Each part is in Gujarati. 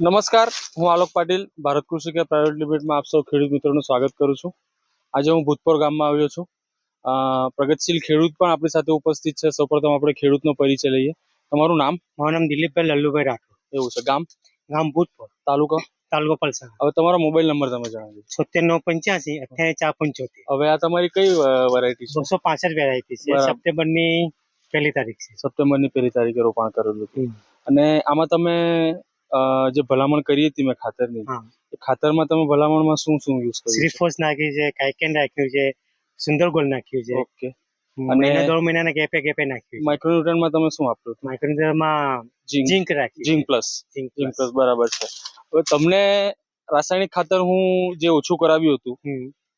નમસ્કાર, હું આલોક પાટીલ ભારત કૃષિ કેર પ્રાઇવેટ લિમિટેડમાં આપ સૌ ખેડૂત મિત્રોનું સ્વાગત કરું છું. આજે હું ભૂતપોર ગામમાં આવ્યો છું. પ્રગતિશીલ ખેડૂત પણ આપણી સાથે ઉપસ્થિત છે. સૌપ્રથમ આપણે ખેડૂતનો પરિચય લઈએ. તમારું નામ? મારું નામ દિલીપભાઈ લલ્લુભાઈ રાઠોડ. એવું છે. ગામ? ગામ ભૂતપોર, તાલુકો પલસાણા. હવે તમારો મોબાઈલ નંબર તમે જણાવજો. 76 985 98 475. હવે આ તમારી કઈ વેરાયટી છે? 265 વેરાયટી છે. બરાબર. સપ્ટેમ્બરની 1 તારીખ છે. સપ્ટેમ્બરની 1 તારીખે રોપાણ કરેલું હતું. અને આમાં તમે જે ભલામણ કરી હતી મેં ખાતરની, હા, એ ખાતરમાં તમે ભલામણમાં શું શું યુઝ કર્યું છે? શ્રીફોસ નાખ્યું છે, કાયકેન નાખ્યું છે, સુંદર ગોલ નાખ્યું છે. ઓકે. અને અને 1.5 મહિનાના ગેપે નાખ્યું છે. માઇક્રોન્યુટ્રનમાં તમે શું આપ્યું હતું? માઇક્રોન્યુટ્રનમાં ઝીંક રાખ્યું. ઝીંક પ્લસ. બરાબર છે. હવે તમને રાસાયણિક ખાતર હું જે ઓછું કરાવ્યું હતું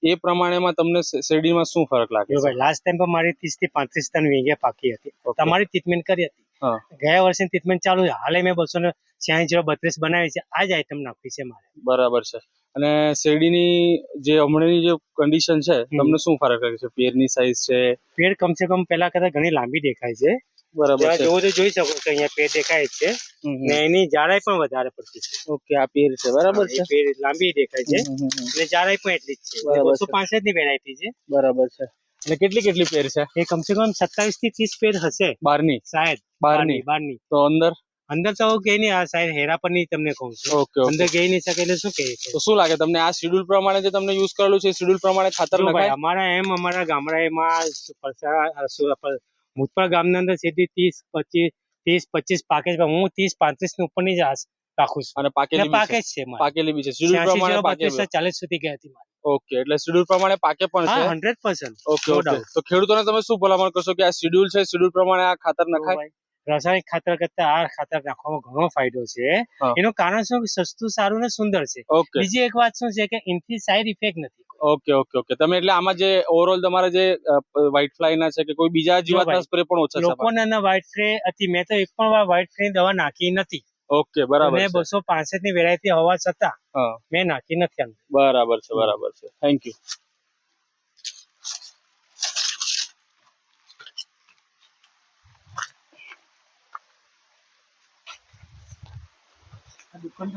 એ પ્રમાણેમાં તમને શેરડીમાં શું ફરક લાગે છે? લાસ્ટ ટાઈમ પર મારી 30 થી 35 ટન વીઘે પાકી હતી. તમારી ટ્રીટમેન્ટ કરી હતી. હા. ગયા વર્ષની ટ્રીટમેન્ટ ચાલુ છે. હાલે મેં 286 બનાવી છે. આ જ આઈટમ નાખવી છે મારે. બરાબર છે. અને શેરડીની જે હમણાંની જે કન્ડિશન છે, તમને શું ફરક લાગે છે? પેરની સાઈઝ છે? પેડ કમસે કમ પેલા કરતા ઘણી લાંબી દેખાય છે. બરાબર છે. જોઈ શકો છો, અહીંયા પેડ દેખાય છે ને એની જાડાઈ પણ વધારે પડતી છે. ઓકે, આ પેર છે. બરાબર છે. પેડ લાંબી દેખાય છે અને જાડાઈ પણ એટલી જ છે. 265 ની વેરાયટી છે. બરાબર છે. અને કેટલી પેર છે? એ કમસે કમ 27 થી 30 પેર હશે. બારની? શાયદ બારની. તો અંદર તો ગઈ નહીં. આ સાઈડ હેરા પર ની તમને કહું છું. ઓકે. અંદર ગઈ નહીં શકે એટલે શું કહે છે? તો શું લાગે તમને આ શેડ્યુલ પ્રમાણે જે તમને યુઝ કરેલું છે, શેડ્યુલ પ્રમાણે ખાતર નખાય? અમારા ગામડામાં મુતપર ગામની અંદર સીધી 30-25 પાકે છે. હું 30-35 ની ઉપરની જ રાખું છું. અને પાકેલી છે. પાકેલી બી છે. શેડ્યુલ પ્રમાણે 40 સુધી ગઈ હતી મારી. ઓકે, એટલે શેડ્યુલ પ્રમાણે પાકે પણ છે. 100%. ઓકે. તો ખેડૂતોને તમે શું ભલામણ કરશો કે આ શેડ્યુલ છે, શેડ્યુલ પ્રમાણે આ ખાતર નખાય? રાસાયણિક ખાતર કરતા આ ખાતર નાખવામાં ઘણો ફાયદો છે. એનું કારણ શું? સસ્તું, સારું ને સુંદર છે. બીજી એક વાત શું છે કે એનાથી સાઈડ ઇફેક્ટ નથી. ઓકે. તમે એટલે આમાં જે ઓવરઓલ તમારે જે વ્હાઇટ ફ્લાય ના છે કે કોઈ બીજા જીવાતના સ્પ્રે પણ ઓછા છે? લોકોને વ્હાઇટ ફ્લે હતી. મેં તો એક પણ વાર વ્હાઇટ ફ્લે દવા નાખી નથી. ઓકે, બરાબર. મેં 265 ની વેરાયટી હોવા છતાં મેં નાખી નથી. બરાબર છે. Thank you. દુકાન